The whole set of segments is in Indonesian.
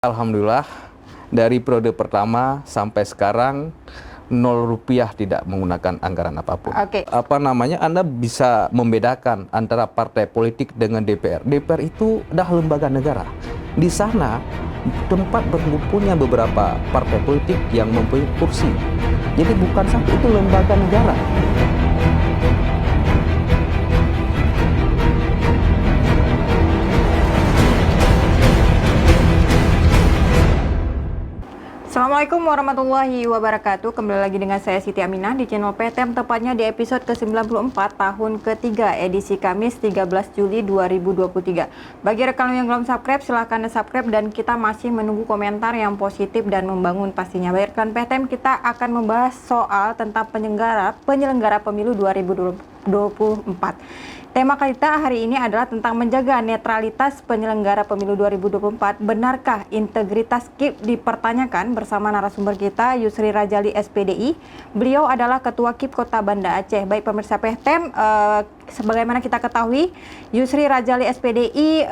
Alhamdulillah, dari periode pertama sampai sekarang 0 rupiah tidak menggunakan anggaran apapun. Oke. Anda bisa membedakan antara partai politik dengan DPR. DPR itu adalah lembaga negara. Di sana tempat berkumpulnya beberapa partai politik yang mempunyai kursi. Jadi bukan satu, itu lembaga negara. Assalamualaikum warahmatullahi wabarakatuh. Kembali lagi dengan saya Siti Aminah di channel PTM, tepatnya di episode ke-94 tahun ketiga, edisi Kamis 13 Juli 2023. Bagi rekan yang belum subscribe, silahkan subscribe, dan kita masih menunggu komentar yang positif dan membangun pastinya. Bagi rekan PTM, kita akan membahas soal tentang penyelenggara pemilu 2024. Tema kita hari ini adalah tentang menjaga netralitas penyelenggara pemilu 2024. Benarkah integritas KIP dipertanyakan? Bersama narasumber kita, Yusri Rajali SPDI. Beliau adalah Ketua KIP Kota Banda Aceh. Baik pemirsa PTM, sebagaimana kita ketahui, Yusri Rajali SPDI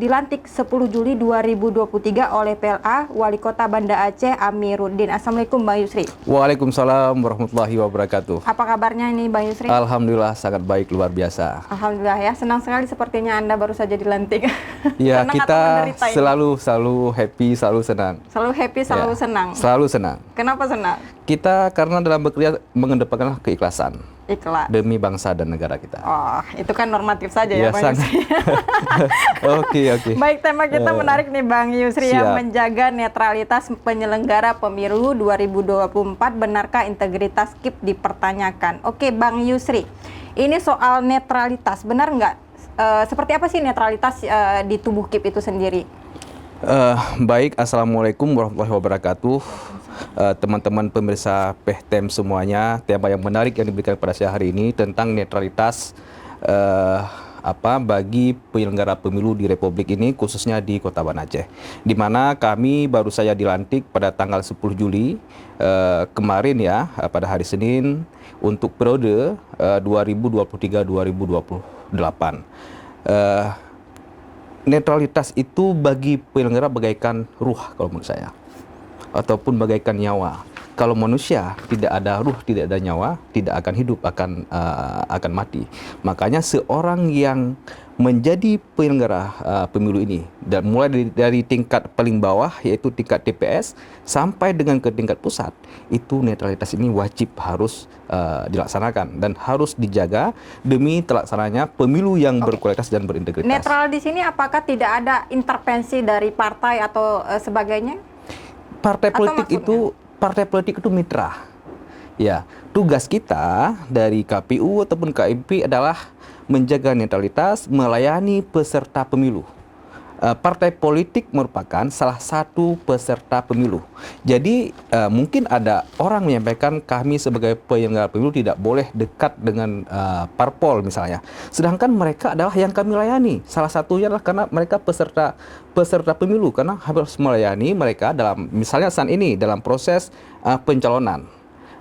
dilantik 10 Juli 2023 oleh PLA Wali Kota Banda Aceh Amiruddin. Assalamualaikum Bang Yusri. Waalaikumsalam warahmatullahi wabarakatuh. Apa kabarnya ini Bang Yusri? Alhamdulillah sangat baik, luar biasa. Alhamdulillah ya, senang sekali sepertinya Anda baru saja dilantik. Ya, kita selalu happy, selalu senang. Selalu happy, selalu Ya, senang. Selalu senang. Kenapa senang? Kita karena dalam bekerja mengedepankan keikhlasan Ikhlas. demi bangsa dan negara kita. Oh, itu kan normatif saja ya, Ya, Bang sangat. Yusri. Oke. Baik, tema kita menarik nih Bang Yusri, Siap. yang menjaga netralitas penyelenggara pemilu 2024. Benarkah integritas KIP dipertanyakan? Oke, Bang Yusri, ini soal netralitas, benar nggak? Seperti apa sih netralitas di tubuh KIP itu sendiri? Baik, Assalamualaikum warahmatullahi wabarakatuh. Teman-teman pemirsa PTM semuanya, tema yang menarik yang diberikan pada saya hari ini tentang netralitas bagi penyelenggara pemilu di Republik ini, khususnya di Kota Banda Aceh, di mana kami baru saja dilantik pada tanggal 10 Juli kemarin ya, pada hari Senin, untuk periode 2023-2028. Netralitas itu bagi penyelenggara bagaikan ruh kalau menurut saya, ataupun bagaikan nyawa. Kalau manusia tidak ada ruh, tidak ada nyawa, tidak akan hidup, akan mati. Makanya seorang yang menjadi penyelenggara pemilu ini, dan mulai dari tingkat paling bawah yaitu tingkat TPS sampai dengan ke tingkat pusat, itu netralitas ini wajib harus dilaksanakan dan harus dijaga demi terlaksananya pemilu yang berkualitas dan berintegritas. Netral di sini apakah tidak ada intervensi dari partai atau sebagainya? Partai politik itu mitra. Ya, tugas kita dari KPU ataupun KIP adalah menjaga netralitas, melayani peserta pemilu. Partai politik merupakan salah satu peserta pemilu. Jadi mungkin ada orang menyampaikan kami sebagai penyelenggara pemilu tidak boleh dekat dengan parpol misalnya. Sedangkan mereka adalah yang kami layani. Salah satunya adalah karena mereka peserta pemilu, karena harus melayani mereka dalam, misalnya saat ini dalam proses pencalonan.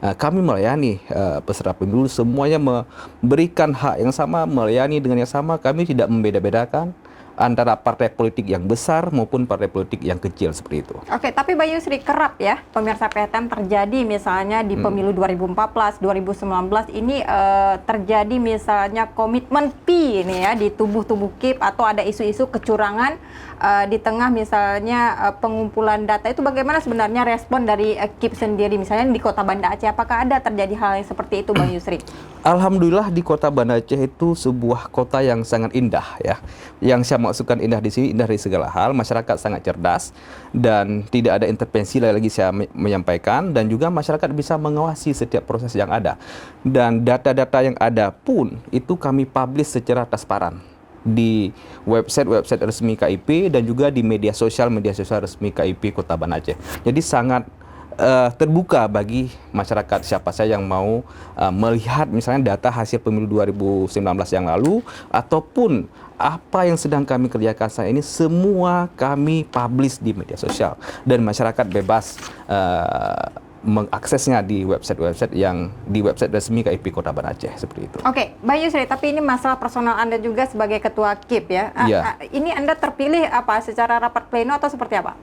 Kami melayani peserta pemilu, semuanya memberikan hak yang sama, melayani dengan yang sama. Kami tidak membeda-bedakan antara partai politik yang besar maupun partai politik yang kecil seperti itu. Oke, tapi Bang Yusri, kerap ya pemirsa PTM terjadi misalnya di pemilu 2014, 2019 ini terjadi misalnya komitmen P ini ya di tubuh KIP, atau ada isu-isu kecurangan di tengah misalnya pengumpulan data. Itu bagaimana sebenarnya respon dari KIP sendiri misalnya di Kota Banda Aceh? Apakah ada terjadi hal yang seperti itu Bang Yusri? Alhamdulillah di Kota Banda Aceh itu sebuah kota yang sangat indah ya. Yang saya maksudkan indah di sini, indah dari segala hal. Masyarakat sangat cerdas dan tidak ada intervensi, lagi saya menyampaikan, dan juga masyarakat bisa mengawasi setiap proses yang ada. Dan data-data yang ada pun itu kami publish secara transparan di website resmi KIP dan juga di media sosial resmi KIP Kota Banda Aceh. Jadi sangat terbuka bagi masyarakat siapa saja yang mau melihat misalnya data hasil pemilu 2019 yang lalu, ataupun apa yang sedang kami kerjakan saat ini, semua kami publish di media sosial dan masyarakat bebas mengaksesnya di website resmi KIP Kota Banda Aceh seperti itu. Oke, Bang Yusri, tapi ini masalah personal Anda juga sebagai ketua KIP ya. Iya. Ini Anda terpilih apa secara rapat pleno atau seperti apa?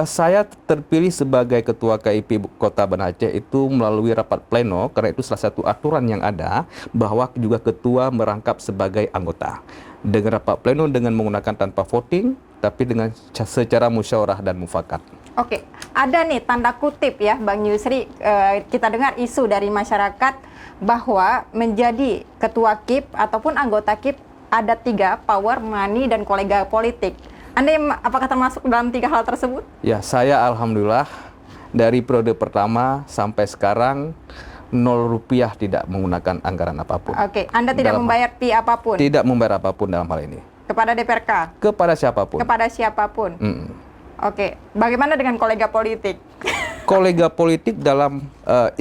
Saya terpilih sebagai Ketua KIP Kota Banda Aceh itu melalui rapat pleno, karena itu salah satu aturan yang ada bahwa juga ketua merangkap sebagai anggota. Dengan rapat pleno dengan menggunakan tanpa voting, tapi dengan secara musyawarah dan mufakat. Oke, ada nih tanda kutip ya Bang Yusri, kita dengar isu dari masyarakat bahwa menjadi ketua KIP ataupun anggota KIP ada 3, power, money, dan kolega politik. Anda apakah termasuk dalam 3 hal tersebut? Ya, saya alhamdulillah dari periode pertama sampai sekarang 0 rupiah tidak menggunakan anggaran apapun. Oke, Anda tidak membayar fee apapun? Tidak membayar apapun dalam hal ini. Kepada DPRK? Kepada siapapun. Kepada siapapun? Oke, bagaimana dengan kolega politik? Kolega politik dalam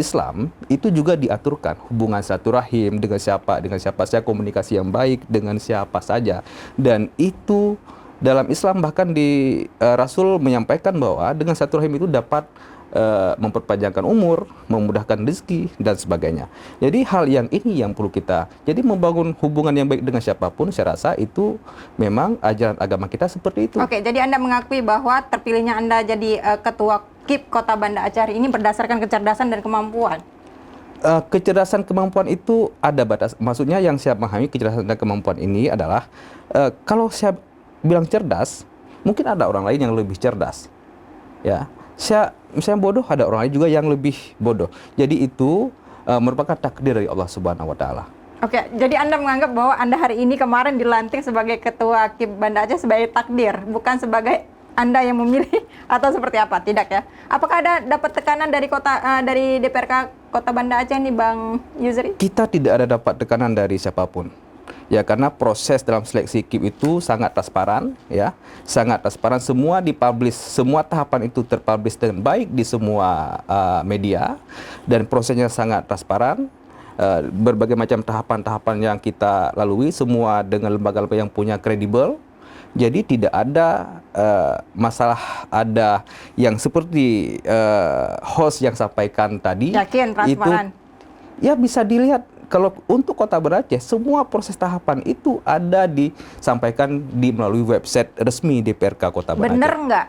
Islam itu juga diaturkan hubungan silaturahim dengan siapa saya komunikasi yang baik dengan siapa saja, dan itu dalam Islam bahkan di Rasul menyampaikan bahwa dengan silaturahim itu dapat memperpanjangkan umur, memudahkan rezeki dan sebagainya. Jadi hal yang ini yang perlu kita. Jadi membangun hubungan yang baik dengan siapapun, saya rasa itu memang ajaran agama kita seperti itu. Oke, jadi Anda mengakui bahwa terpilihnya Anda jadi ketua KIP Kota Banda Aceh ini berdasarkan kecerdasan dan kemampuan. Kecerdasan kemampuan itu ada batas. Maksudnya yang saya pahami kecerdasan dan kemampuan ini adalah kalau saya bilang cerdas, mungkin ada orang lain yang lebih cerdas. Ya. Saya misalnya bodoh, ada orang lain juga yang lebih bodoh. Jadi itu merupakan takdir dari Allah Subhanahu wa taala. Oke, jadi Anda menganggap bahwa Anda hari ini kemarin dilantik sebagai ketua KIP Banda Aceh sebagai takdir, bukan sebagai Anda yang memilih atau seperti apa? Tidak ya. Apakah ada dapat tekanan dari DPRK Kota Banda Aceh nih Bang Yusri? Kita tidak ada dapat tekanan dari siapapun. Ya, karena proses dalam seleksi KIP itu sangat transparan, ya, sangat transparan. Semua dipublish, semua tahapan itu terpublish dengan baik di semua media, dan prosesnya sangat transparan. Berbagai macam tahapan-tahapan yang kita lalui, semua dengan lembaga-lembaga yang punya kredibel. Jadi tidak ada masalah ada yang seperti host yang sampaikan tadi. Yakin, transparan. Itu, ya bisa dilihat. Kalau untuk Kota Banda Aceh, semua proses tahapan itu ada disampaikan melalui website resmi DPRK Kota Banda Aceh. Bener nggak?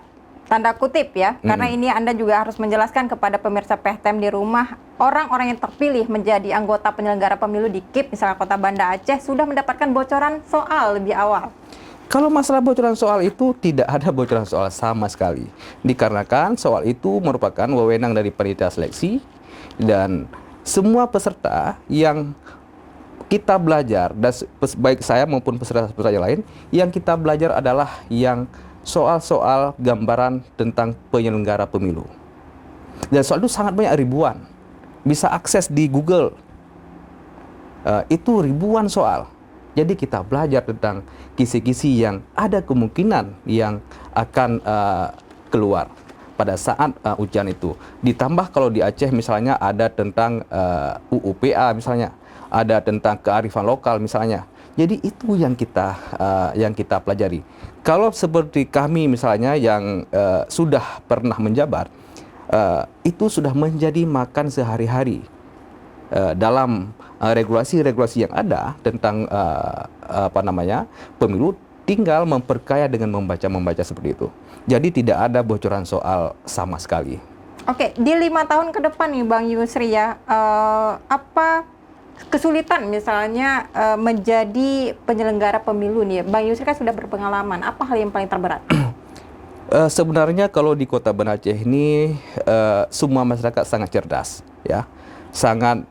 Tanda kutip ya, karena ini Anda juga harus menjelaskan kepada pemirsa PHTM di rumah, orang-orang yang terpilih menjadi anggota penyelenggara pemilu di KIP, misalnya Kota Banda Aceh, sudah mendapatkan bocoran soal lebih awal. Kalau masalah bocoran soal itu, tidak ada bocoran soal sama sekali. Dikarenakan soal itu merupakan wewenang dari panitia seleksi, dan semua peserta yang kita belajar, dan baik saya maupun peserta-peserta yang lain, yang kita belajar adalah yang soal-soal gambaran tentang penyelenggara pemilu. Dan soal itu sangat banyak, ribuan. Bisa akses di Google. Itu ribuan soal. Jadi kita belajar tentang kisi-kisi yang ada kemungkinan yang akan keluar pada saat ujian itu. Ditambah kalau di Aceh misalnya ada tentang UUPA misalnya, ada tentang kearifan lokal misalnya. Jadi itu yang kita pelajari. Kalau seperti kami misalnya yang sudah pernah menjabat, itu sudah menjadi makan sehari-hari dalam regulasi-regulasi yang ada tentang pemilu. Tinggal memperkaya dengan membaca seperti itu. Jadi tidak ada bocoran soal sama sekali. Oke, di 5 tahun ke depan nih Bang Yusri ya, apa kesulitan misalnya menjadi penyelenggara pemilu nih? Bang Yusri kan sudah berpengalaman, apa hal yang paling terberat? Sebenarnya kalau di Kota Banda Aceh ini semua masyarakat sangat cerdas, ya, sangat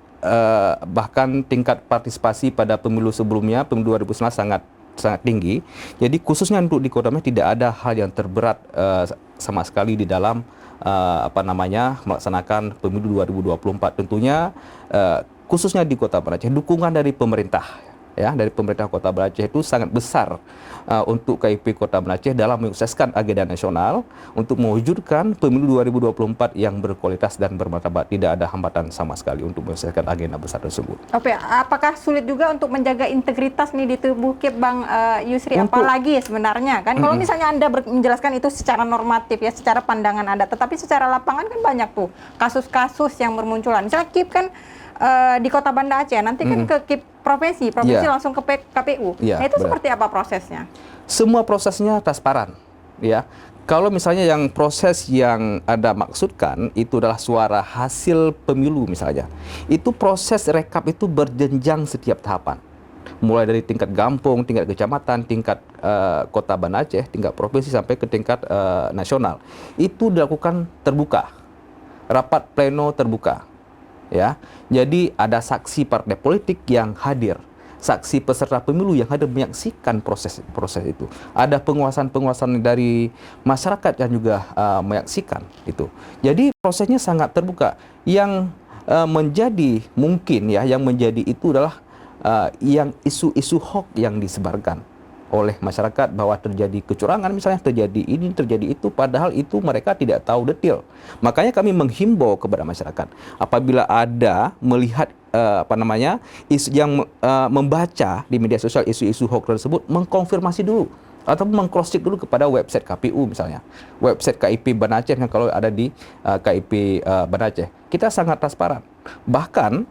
bahkan tingkat partisipasi pada pemilu sebelumnya, pemilu 2019 sangat tinggi. Jadi khususnya untuk di Kota Banda tidak ada hal yang terberat sama sekali di dalam melaksanakan pemilu 2024. Tentunya khususnya di Kota Banda Aceh, dukungan dari pemerintah, ya, dari pemerintah Kota Banda Aceh itu sangat besar untuk KIP Kota Banda Aceh dalam menyukseskan agenda nasional untuk mewujudkan pemilu 2024 yang berkualitas dan bermartabat. Tidak ada hambatan sama sekali untuk menyukseskan agenda besar tersebut. Oke, apakah sulit juga untuk menjaga integritas nih di tubuh KIP Bang Yusri? Apalagi sebenarnya kan kalau misalnya Anda menjelaskan itu secara normatif ya, secara pandangan Anda, tetapi secara lapangan kan banyak tuh kasus-kasus yang bermunculan. Misalnya KIP kan di Kota Banda Aceh, nanti kan ke KIP provinsi langsung ke KPU. Yeah, nah itu benar. seperti apa prosesnya? Semua prosesnya transparan, ya. Kalau misalnya yang proses yang Anda maksudkan itu adalah suara hasil pemilu misalnya, itu proses rekap itu berjenjang setiap tahapan. Mulai dari tingkat kampung, tingkat kecamatan, tingkat kota Banda Aceh, tingkat provinsi sampai ke tingkat nasional. Itu dilakukan terbuka. Rapat pleno terbuka. Ya. Jadi ada saksi partai politik yang hadir. Saksi peserta pemilu yang hadir menyaksikan proses itu. Ada penguasaan dari masyarakat yang juga menyaksikan itu. Jadi prosesnya sangat terbuka. Yang menjadi mungkin ya, yang menjadi itu adalah yang isu-isu hoax yang disebarkan oleh masyarakat bahwa terjadi kecurangan, misalnya terjadi ini, terjadi itu, padahal itu mereka tidak tahu detail. Makanya kami menghimbau kepada masyarakat, apabila ada melihat isu yang membaca di media sosial isu-isu hoax tersebut, mengkonfirmasi dulu atau meng-cross-check dulu kepada website KPU misalnya, website KIP Banda Aceh yang kalau ada di KIP Banda Aceh. Kita sangat transparan. Bahkan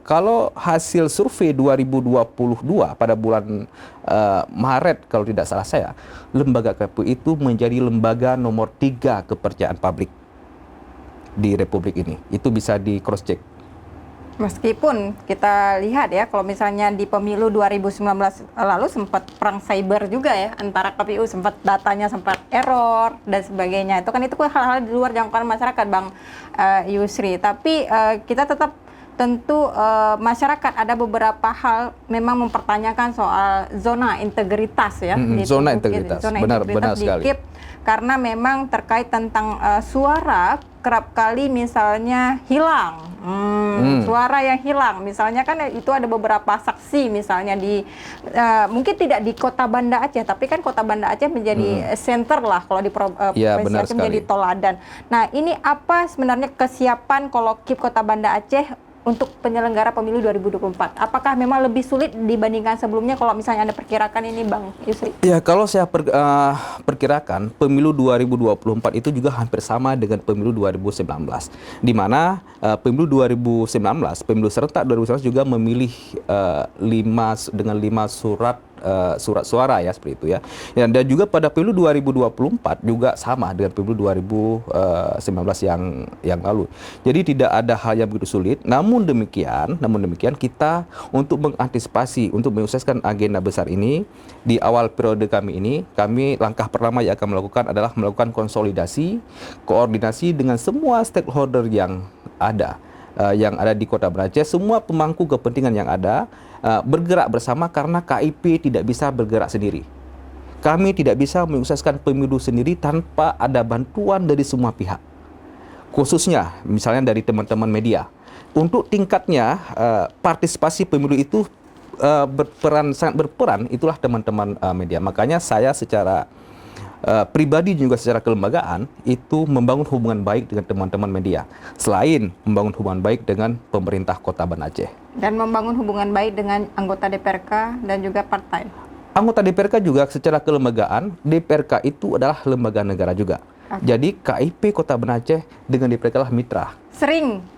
kalau hasil survei 2022 pada bulan Maret kalau tidak salah saya, lembaga KPU itu menjadi lembaga nomor 3 kepercayaan publik di Republik ini. Itu bisa di cross-check. Meskipun kita lihat ya, kalau misalnya di pemilu 2019 lalu sempat perang cyber juga ya, antara KPU sempat datanya sempat error dan sebagainya. Itu kan hal-hal di luar jangkauan masyarakat, Bang Yusri. Tapi kita tetap tentu masyarakat ada beberapa hal memang mempertanyakan soal zona integritas ya. Zona integritas, benar sekali. KIP, karena memang terkait tentang suara kerap kali misalnya hilang. Suara yang hilang, misalnya kan itu ada beberapa saksi misalnya di mungkin tidak di kota Banda Aceh, tapi kan kota Banda Aceh menjadi center lah kalau di provinsi menjadi toladan. Nah, ini apa sebenarnya kesiapan kalau KIP Kota Banda Aceh untuk penyelenggara pemilu 2024? Apakah memang lebih sulit dibandingkan sebelumnya kalau misalnya Anda perkirakan ini, Bang Yusri? Ya, kalau saya perkirakan pemilu 2024 itu juga hampir sama dengan pemilu 2019. Di mana pemilu 2019, pemilu serentak 2019 juga memilih 5 surat suara ya, seperti itu ya. Dan juga pada pemilu 2024 juga sama dengan pemilu 2019 yang lalu. Jadi tidak ada hal yang begitu sulit. Namun demikian kita untuk mengantisipasi, untuk menyukseskan agenda besar ini di awal periode kami ini, langkah pertama yang akan melakukan adalah melakukan konsolidasi, koordinasi dengan semua stakeholder yang ada di Kota Banda Aceh, semua pemangku kepentingan yang ada, bergerak bersama karena KIP tidak bisa bergerak sendiri. Kami tidak bisa menyukseskan pemilu sendiri tanpa ada bantuan dari semua pihak. Khususnya misalnya dari teman-teman media. Untuk tingkatnya partisipasi pemilu itu sangat berperan, itulah teman-teman media. Makanya saya secara pribadi juga secara kelembagaan itu membangun hubungan baik dengan teman-teman media, selain membangun hubungan baik dengan pemerintah Kota Banda Aceh dan membangun hubungan baik dengan anggota DPRK dan juga partai. Anggota DPRK juga secara kelembagaan, DPRK itu adalah lembaga negara juga. Jadi KIP Kota Banda Aceh dengan DPRK adalah mitra. Sering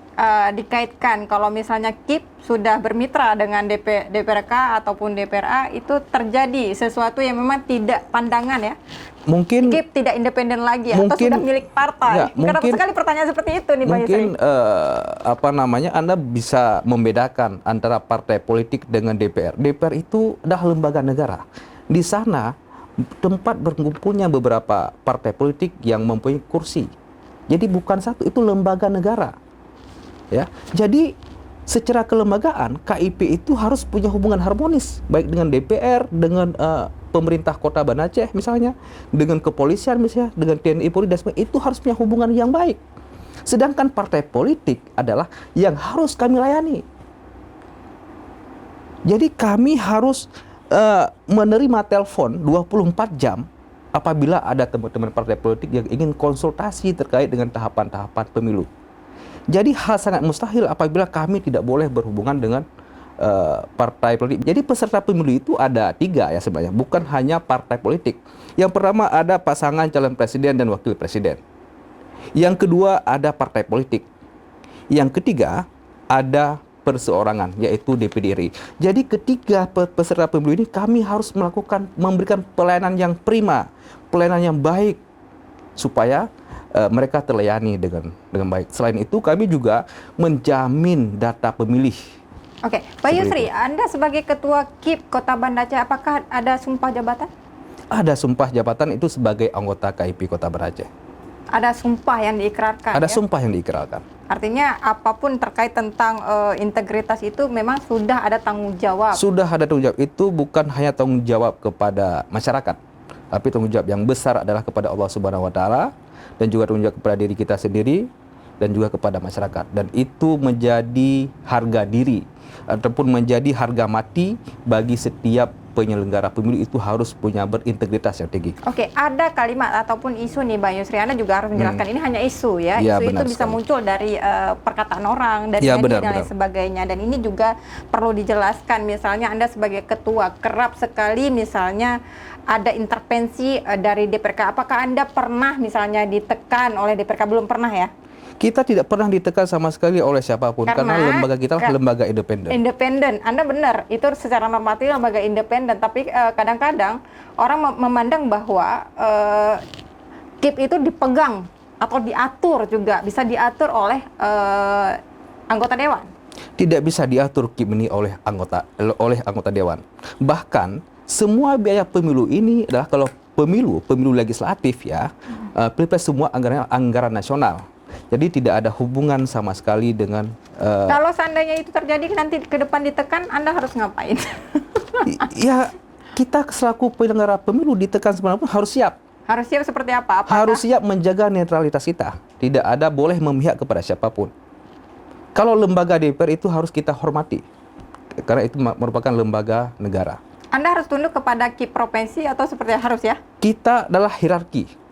dikaitkan kalau misalnya KIP sudah bermitra dengan DPRK ataupun DPRA, itu terjadi sesuatu yang memang tidak pandangan ya. Mungkin KIP tidak independen lagi atau sudah milik partai. Kenapa sekali pertanyaan seperti itu nih, Pak Yusri? Mungkin Anda bisa membedakan antara partai politik dengan DPR. DPR itu adalah lembaga negara. Di sana tempat berkumpulnya beberapa partai politik yang mempunyai kursi. Jadi bukan satu, itu lembaga negara. Ya. Jadi secara kelembagaan KIP itu harus punya hubungan harmonis baik dengan DPR, dengan pemerintah Kota Banda Aceh misalnya, dengan kepolisian misalnya, dengan TNI Polri dan sebagainya. Itu harus punya hubungan yang baik. Sedangkan partai politik adalah yang harus kami layani. Jadi kami harus menerima telepon 24 jam apabila ada teman-teman partai politik yang ingin konsultasi terkait dengan tahapan-tahapan pemilu. Jadi hal sangat mustahil apabila kami tidak boleh berhubungan dengan partai politik. Jadi peserta pemilu itu ada 3 ya sebenarnya, bukan hanya partai politik. Yang pertama ada pasangan calon presiden dan wakil presiden. Yang kedua ada partai politik. Yang ketiga ada perseorangan, yaitu DPD RI. Jadi ketiga peserta pemilu ini kami harus memberikan pelayanan yang prima, pelayanan yang baik supaya mereka terlayani dengan baik. Selain itu kami juga menjamin data pemilih. Oke, Pak Yusri, Anda sebagai Ketua KIP Kota Banda Aceh, apakah ada sumpah jabatan? Ada sumpah jabatan itu sebagai anggota KIP Kota Banda Aceh. Ada sumpah yang diikrarkan. Ada ya? sumpah yang diikrarkan. Artinya apapun terkait tentang integritas itu memang sudah ada tanggung jawab. Sudah ada tanggung jawab. Itu bukan hanya tanggung jawab kepada masyarakat, tapi tanggung jawab yang besar adalah kepada Allah Subhanahu wa taala dan juga tanggung jawab kepada diri kita sendiri dan juga kepada masyarakat. Dan itu menjadi harga diri ataupun menjadi harga mati bagi setiap penyelenggara pemilu, itu harus punya berintegritas yang tinggi. Oke, ada kalimat ataupun isu nih Bang Yusri, Anda juga harus menjelaskan ini hanya isu ya. Ya, Isu itu benar bisa sekali. muncul dari perkataan orang, dari Ya, media benar, dan lain benar. sebagainya. Dan ini juga perlu dijelaskan, misalnya Anda sebagai ketua kerap sekali misalnya ada intervensi dari DPRK. Apakah Anda pernah misalnya ditekan oleh DPRK? Belum pernah ya? Kita tidak pernah ditekan sama sekali oleh siapapun karena lembaga kita adalah lembaga independen. Independen, Anda benar, itu secara normatif lembaga independen. Tapi kadang-kadang orang memandang bahwa KIP itu dipegang atau diatur juga, bisa diatur oleh anggota dewan. Tidak bisa diatur KIP ini oleh anggota dewan. Bahkan semua biaya pemilu ini adalah kalau pemilu legislatif ya, pilpres semua anggaran nasional. Jadi tidak ada hubungan sama sekali dengan Kalau seandainya itu terjadi nanti ke depan ditekan, Anda harus ngapain? ya, kita selaku penyelenggara pemilu ditekan sebenarnya harus siap. Harus siap seperti apa? Apakah Harus siap menjaga netralitas kita. Tidak ada boleh memihak kepada siapapun. Kalau lembaga DPR itu harus kita hormati, karena itu merupakan lembaga negara. Anda harus tunduk kepada KIP provinsi atau seperti harus ya? Kita adalah hierarki.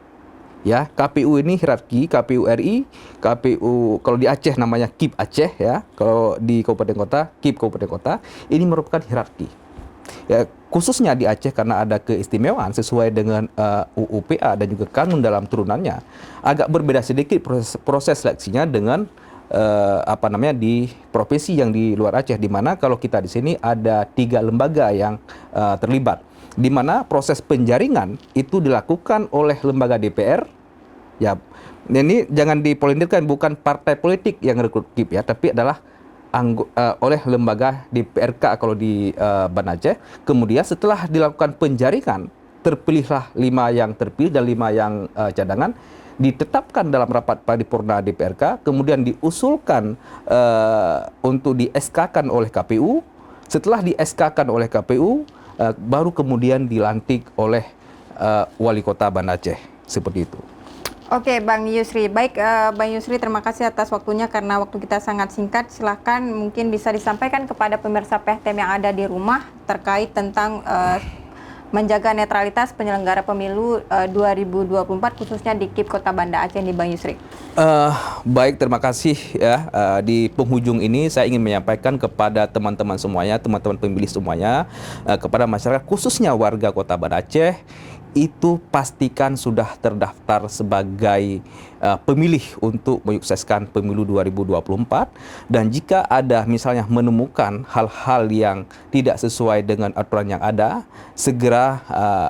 Ya, KPU ini hierarki, KPU RI, KPU kalau di Aceh namanya KIP Aceh ya, kalau di kabupaten kota KIP kabupaten kota, ini merupakan hierarki. Ya, khususnya di Aceh karena ada keistimewaan sesuai dengan UU PA dan juga kanun dalam turunannya, agak berbeda sedikit proses seleksinya dengan di provinsi yang di luar Aceh, di mana kalau kita di sini ada 3 lembaga yang terlibat, di mana proses penjaringan itu dilakukan oleh lembaga DPR. Ya, ini jangan dipolindirkan, bukan partai politik yang rekrut KIP ya, tapi adalah oleh lembaga DPRK kalau di Banda Aceh. Kemudian setelah dilakukan penjaringan, terpilihlah 5 yang terpilih dan 5 yang cadangan, ditetapkan dalam rapat paripurna DPRK, kemudian diusulkan untuk di SK-kan oleh KPU. Setelah di SK-kan oleh KPU, baru kemudian dilantik oleh Wali Kota Banda Aceh, seperti itu. Oke, Bang Yusri. Baik, Bang Yusri, terima kasih atas waktunya karena waktu kita sangat singkat. Silahkan mungkin bisa disampaikan kepada pemirsa PHTM yang ada di rumah terkait tentang menjaga netralitas penyelenggara pemilu 2024 khususnya di KIP Kota Banda Aceh di Bang Yusri. Baik, terima kasih ya. Di penghujung ini saya ingin menyampaikan kepada teman-teman semuanya, teman-teman pemilih semuanya, kepada masyarakat khususnya warga Kota Banda Aceh, itu pastikan sudah terdaftar sebagai pemilih untuk menyukseskan pemilu 2024. Dan jika ada misalnya menemukan hal-hal yang tidak sesuai dengan aturan yang ada, segera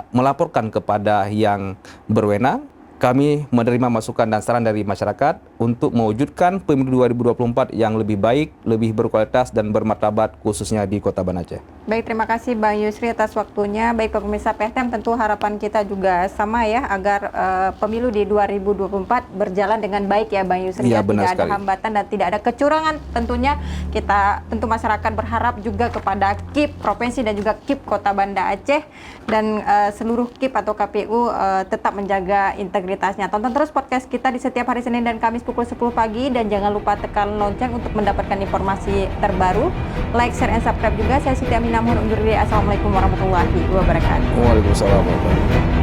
melaporkan kepada yang berwenang. Kami menerima masukan dan saran dari masyarakat untuk mewujudkan pemilu 2024 yang lebih baik, lebih berkualitas dan bermartabat khususnya di Kota Banda Aceh. Baik, terima kasih Bang Yusri atas waktunya. Baik, pemirsa PHTM, tentu harapan kita juga sama ya, agar pemilu di 2024 berjalan dengan baik ya Bang Yusri. Ya, tidak ada sekali. hambatan dan tidak ada kecurangan. Tentunya kita, tentu masyarakat berharap juga kepada KIP Provinsi dan juga KIP Kota Banda Aceh dan seluruh KIP atau KPU tetap menjaga integritasnya. Tonton terus podcast kita di setiap hari Senin dan Kamis pukul 10 pagi dan jangan lupa tekan lonceng untuk mendapatkan informasi terbaru. Like, share, and subscribe juga. Saya Siti Aminah, mohon undur diri. Assalamualaikum warahmatullahi wabarakatuh. Waalaikumsalam warahmatullahi wabarakatuh.